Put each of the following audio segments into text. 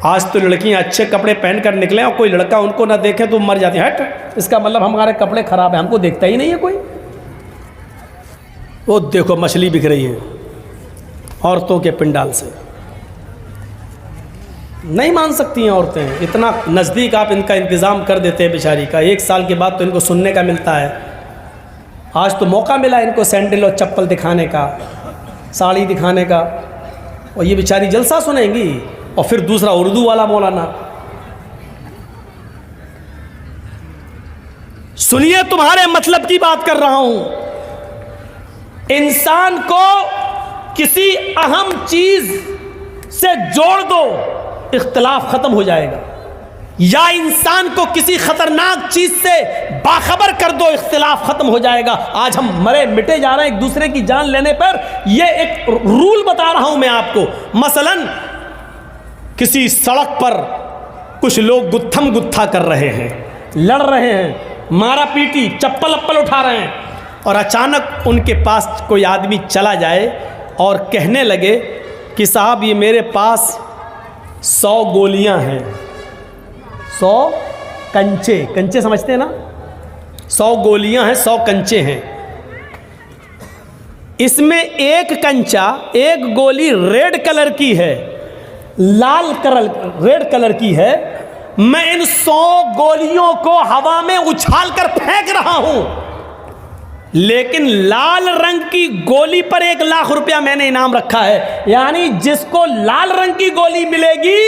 आज तो लड़कियां अच्छे कपड़े पहन कर निकले और कोई लड़का उनको ना देखे तो मर जाती है। हट, इसका मतलब हमारे कपड़े खराब है, हमको देखता ही नहीं है कोई। वो देखो मछली बिक रही है औरतों के पिंडाल से। नहीं मान सकती हैं औरतें, इतना नज़दीक आप इनका इंतज़ाम कर देते हैं बेचारी का। 1 साल के बाद तो इनको सुनने का मिलता है। आज तो मौका मिला इनको सैंडल और चप्पल दिखाने का, साड़ी दिखाने का, और ये बेचारी जलसा सुनेंगी। और फिर दूसरा उर्दू वाला मौलाना, सुनिए तुम्हारे मतलब की बात कर रहा हूं। इंसान को किसी अहम चीज से जोड़ दो, इख्तिलाफ खत्म हो जाएगा, या इंसान को किसी खतरनाक चीज से बाखबर कर दो, इख्तिलाफ खत्म हो जाएगा। आज हम मरे मिटे जा रहे हैं एक दूसरे की जान लेने पर। यह एक रूल बता रहा हूं मैं आपको। मसलन किसी सड़क पर कुछ लोग गुत्थम गुत्था कर रहे हैं, लड़ रहे हैं, मारा पीटी, चप्पल अप्पल उठा रहे हैं, और अचानक उनके पास कोई आदमी चला जाए और कहने लगे कि साहब ये मेरे पास 100 गोलियां हैं, 100 कंचे, कंचे समझते हैं ना, 100 गोलियां हैं, 100 कंचे हैं। इसमें एक कंचा, एक गोली रेड कलर की है, लाल कलर रेड कलर की है। मैं इन 100 गोलियों को हवा में उछाल कर फेंक रहा हूं, लेकिन लाल रंग की गोली पर 1 लाख रुपया मैंने इनाम रखा है। यानी जिसको लाल रंग की गोली मिलेगी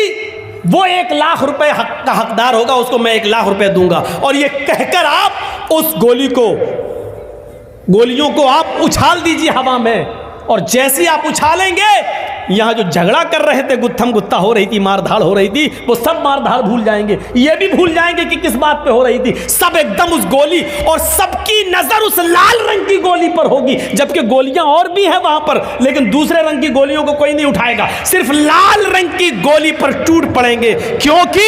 वो 1 लाख रुपए हक का हकदार होगा, उसको मैं 1 लाख रुपए दूंगा। और ये कहकर आप उस गोलियों को आप उछाल दीजिए हवा में, और जैसे ही आप उछालेंगे, यहाँ जो झगड़ा कर रहे थे, गुत्थम गुत्ता हो रही थी, मारधाड़ हो रही थी, वो सब मारधाड़ भूल जाएंगे। ये भी भूल जाएंगे कि किस बात पे हो रही थी। सब एकदम उस गोली, और सबकी नजर उस लाल रंग की गोली पर होगी, जबकि गोलियां और भी हैं वहां पर, लेकिन दूसरे रंग की गोलियों को कोई नहीं उठाएगा, सिर्फ लाल रंग की गोली पर टूट पड़ेंगे। क्योंकि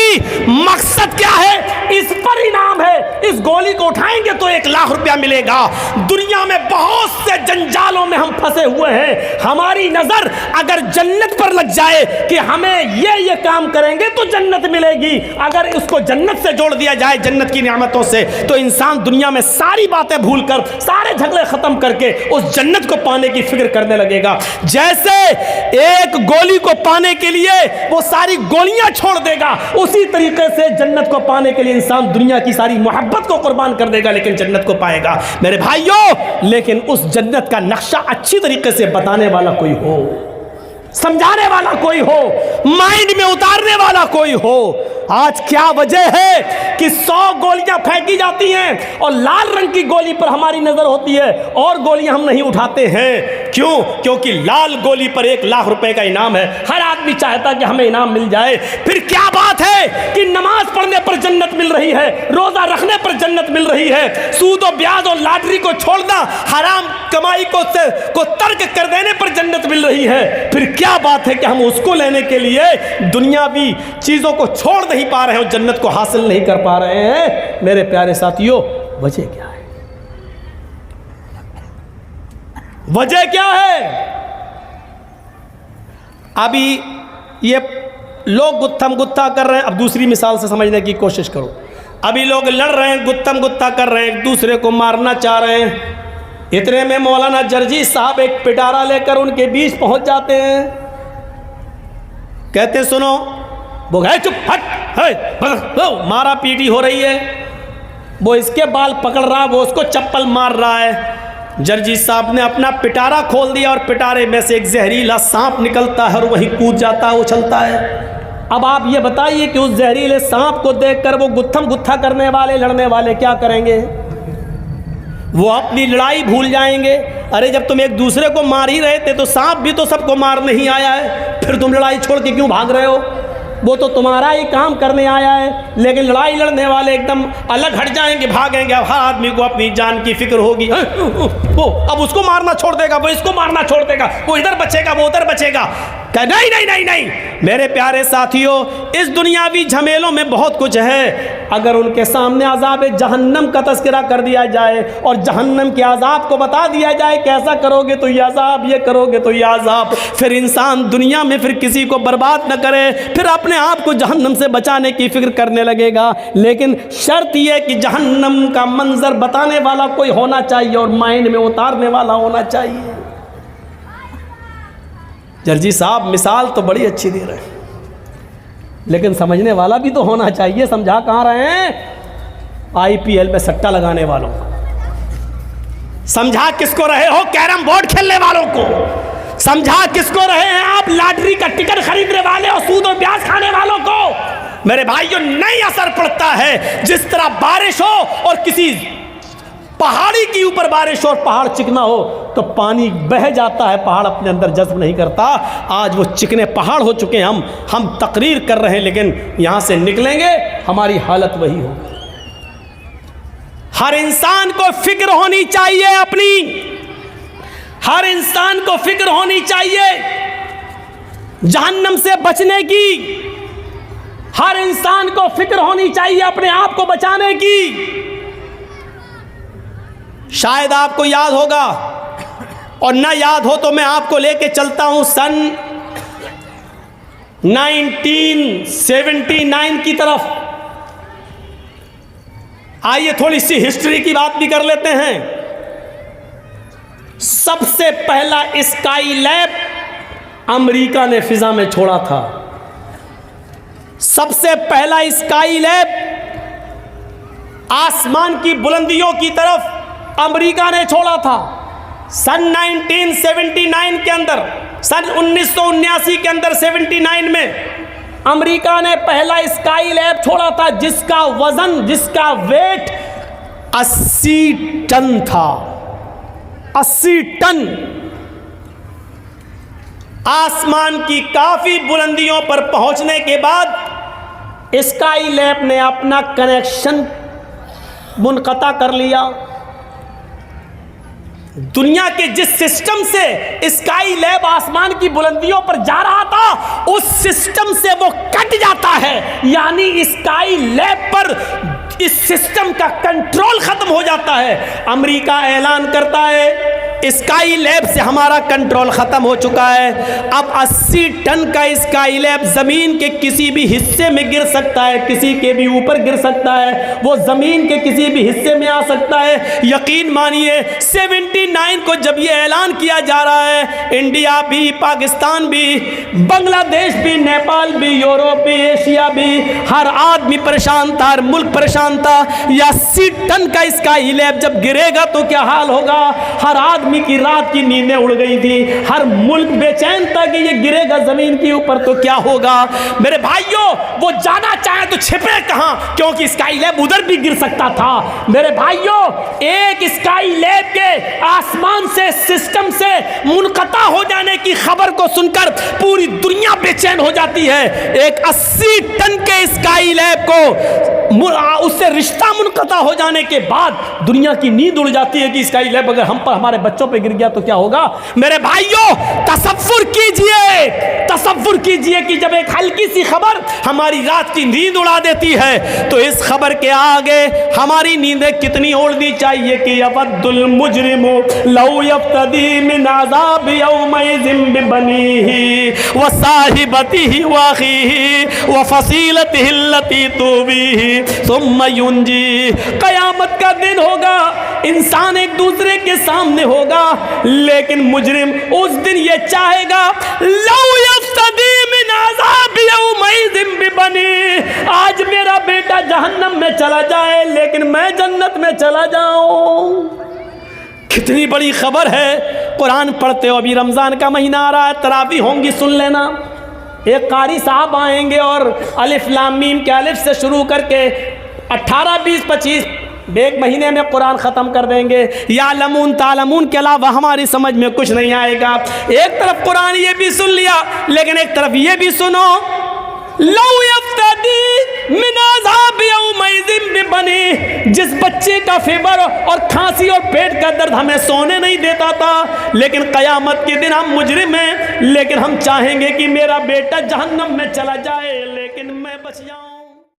मकसद क्या है, इस पर इनाम है। इस गोली को उठाएंगे तो 1 लाख रुपया मिलेगा। दुनिया में बहुत से जंजालों में हम फंसे हुए हैं। हमारी नजर अगर जन्नत पर लग जाए कि हमें ये काम करेंगे तो जन्नत मिलेगी, अगर उसको जन्नत से जोड़ दिया जाए, जन्नत की नियामतों से, तो इंसान दुनिया में सारी बातें भूलकर, सारे झगड़े खत्म करके उस जन्नत को पाने की फिक्र करने लगेगा। जैसे एक गोली को पाने के लिए वो सारी गोलियां छोड़ देगा, उसी तरीके से जन्नत को पाने के लिए इंसान दुनिया की सारी मोहब्बत को कुर्बान कर देगा, लेकिन जन्नत को पाएगा। मेरे भाइयों, लेकिन उस जन्नत का नक्शा अच्छी तरीके से बताने वाला कोई हो, समझाने वाला कोई हो, माइंड में उतारने वाला कोई हो। आज क्या वजह है कि 100 गोलियां फेंकी जाती हैं और लाल रंग की गोली पर हमारी नजर होती है, और गोलियां हम नहीं उठाते हैं? क्यों? क्योंकि लाल गोली पर 1 लाख रुपए का इनाम है। हर आदमी चाहता कि हमें इनाम मिल जाए। फिर क्या बात है कि नमाज पढ़ने पर जन्नत मिल रही है, रोजा रखने पर जन्नत मिल रही है, सूद और ब्याज और लॉटरी को छोड़ना, हराम कमाई को तर्क कर देने पर जन्नत मिल रही है। फिर क्या बात है कि हम उसको लेने के लिए दुनियावी चीजों को छोड़ नहीं पा रहे हैं और जन्नत को हासिल नहीं कर पा रहे हैं? मेरे प्यारे साथियों, वजह क्या है? वजह क्या है? अभी ये लोग गुत्थम गुत्था कर रहे हैं। अब दूसरी मिसाल से समझने की कोशिश करो। अभी लोग लड़ रहे हैं, गुत्थम गुत्था कर रहे हैं, एक दूसरे को मारना चाह रहे हैं। इतने में मौलाना जर्जी साहब एक पिटारा लेकर उनके बीच पहुंच जाते हैं। कहते सुनो, वो गए चुप, हट, मारा पीटी हो रही है, वो इसके बाल पकड़ रहा है, वो उसको चप्पल मार रहा है। जर्जी साहब ने अपना पिटारा खोल दिया और पिटारे में से एक जहरीला सांप निकलता है और वहीं कूद जाता है, उछलता है। अब आप ये बताइए कि उस जहरीले सांप को देखकर वो गुत्थम गुत्था करने वाले, लड़ने वाले क्या करेंगे? वो अपनी लड़ाई भूल जाएंगे। अरे जब तुम एक दूसरे को मार ही रहे थे तो सांप भी तो सबको मार नहीं आया है, फिर तुम लड़ाई छोड़ के क्यों भाग रहे हो? वो तो तुम्हारा ही काम करने आया है, लेकिन लड़ाई लड़ने वाले एकदम अलग हट जाएंगे, भागेंगे। अब हर आदमी को अपनी जान की फिक्र होगी। वो अब उसको मारना छोड़ देगा, वो इसको मारना छोड़ देगा, वो इधर बचेगा, वो उधर बचेगा। कहा नहीं नहीं नहीं नहीं मेरे प्यारे साथियों, इस दुनियावी झमेलों में बहुत कुछ है। अगर उनके सामने अज़ाब जहन्नम का तज़किरा कर दिया जाए और जहन्नम के अज़ाब को बता दिया जाए, कैसा करोगे तो ये अज़ाब, ये करोगे तो ये अज़ाब, फिर इंसान दुनिया में फिर किसी को बर्बाद न करे, फिर अपने आप को जहन्नम से बचाने की फिक्र करने लगेगा। लेकिन शर्त यह कि जहन्नम का मंजर बताने वाला कोई होना चाहिए और माइंड में उतारने वाला होना चाहिए। जर्जी साहब मिसाल तो बड़ी अच्छी दे रहे हैं, लेकिन समझने वाला भी तो होना चाहिए। समझा कहाँ रहे हैं? आईपीएल में सट्टा लगाने वालों को समझा, किसको रहे हो? कैरम बोर्ड खेलने वालों को समझा, किसको रहे हैं आप? लॉटरी का टिकट खरीदने वाले और सूद और ब्याज खाने वालों को। मेरे भाइयों, नहीं असर पड़ता है। जिस तरह बारिश हो और किसी पहाड़ी के ऊपर बारिश हो और पहाड़ चिकना हो तो पानी बह जाता है, पहाड़ अपने अंदर जज्ब नहीं करता। आज वो चिकने पहाड़ हो चुके हैं। हम तकरीर कर रहे हैं, लेकिन यहां से निकलेंगे हमारी हालत वही हो। हर इंसान को फिक्र होनी चाहिए अपनी, हर इंसान को फिक्र होनी चाहिए जहन्नम से बचने की। हर इंसान को फिक्र होनी चाहिए अपने आप को बचाने की। शायद आपको याद होगा, और ना याद हो तो मैं आपको लेके चलता हूं सन 1979 की तरफ। आइए थोड़ी सी हिस्ट्री की बात भी कर लेते हैं। सबसे पहला स्काई लैब अमेरिका ने फिजा में छोड़ा था। सबसे पहला स्काई लैब आसमान की बुलंदियों की तरफ अमेरिका ने छोड़ा था। सन 1979 के अंदर, सन 1979 के अंदर 79 में अमेरिका ने पहला स्काई लैब छोड़ा था, जिसका वजन, जिसका वेट 80 टन था। 80 टन। आसमान की काफी बुलंदियों पर पहुंचने के बाद स्काई लैब ने अपना कनेक्शन मुनक़ता कर लिया। दुनिया के जिस सिस्टम से स्काई लैब आसमान की बुलंदियों पर जा रहा था, उस सिस्टम से वो कट जाता है। यानी स्काई लैब पर इस सिस्टम का कंट्रोल खत्म हो जाता है। अमेरिका ऐलान करता है स्काई लैब से हमारा कंट्रोल खत्म हो चुका है। अब 80 टन का स्काई लैब जमीन के किसी भी हिस्से में गिर सकता है, किसी के भी ऊपर गिर सकता है, वो जमीन के किसी भी हिस्से में आ सकता है। यकीन मानिए 79 को जब ये ऐलान किया जा रहा है, इंडिया भी, पाकिस्तान भी, बांग्लादेश भी, नेपाल भी, यूरोप भी, एशिया भी, हर आदमी परेशान था, हर मुल्क परेशान था। 80 टन का स्काई लैब जब गिरेगा तो क्या हाल होगा? हर आदमी की रात की नींदें उड़ गई थी, हर मुल्क बेचैन था कि ये गिरेगा जमीन के ऊपर तो क्या होगा। मेरे भाइयों, वो जाना चाहे तो छिपे कहां, क्योंकि स्काई लैब उधर भी गिर सकता था। मेरे भाइयों, एक स्काई लैब के आसमान से, सिस्टम से मुनक़ता हो जाने की खबर को सुनकर पूरी दुनिया बेचैन हो जाती है। एक 80 टन के स्काई लैब को उससे रिश्ता मुनक़ता हो जाने के बाद दुनिया की नींद उड़ जाती है कि स्काई लैब अगर हम पर, हमारे बच्चों पे गिर गया तो क्या होगा। मेरे भाइयों, तसव्वुर कीजिए कि जब एक हल्की सी खबर हमारी रात की नींद उड़ा देती है, तो इस खबर के आगे हमारी नींदें कितनी उड़नी चाहिए कि यवद्दुल मुजरिमु लौ यफ्तदी मिन अज़ाब यौमइज़िन बिबनीही व साहिबतिही व अखीही व फसीलतिही अल्लती तुवीही सुम्मा युंजी। क़यामत का दिन होगा, इंसान एक दूसरे के सामने होगा, लेकिन मुजरिम उस दिन ये चाहेगा लौ यफ्तदी मिन अज़ाब यौमइज़िन बिबनी, आज मेरा बेटा जहन्नम में चला जाए लेकिन मैं जन्नत में चला जाऊं। कितनी बड़ी खबर है। कुरान पढ़ते हो, अभी रमज़ान का महीना आ रहा है, तरावी होंगी, सुन लेना। एक कारी साहब आएंगे और अलिफ लाम मीम के अलिफ से शुरू करके 18, 20, 25 एक महीने में कुरान ख़त्म कर देंगे। या लमून तालमून के अलावा हमारी समझ में कुछ नहीं आएगा। एक तरफ कुरान ये भी सुन लिया, लेकिन एक तरफ ये भी सुनो, लौ यफ्तदी मिन अज़ाब यौमइज़िन बिबनी। जिस बच्चे का फीवर और खांसी और पेट का दर्द हमें सोने नहीं देता था, लेकिन क़यामत के दिन हम मुजरिम हैं, लेकिन हम चाहेंगे कि मेरा बेटा जहन्नम में चला जाए लेकिन मैं बच जाऊं।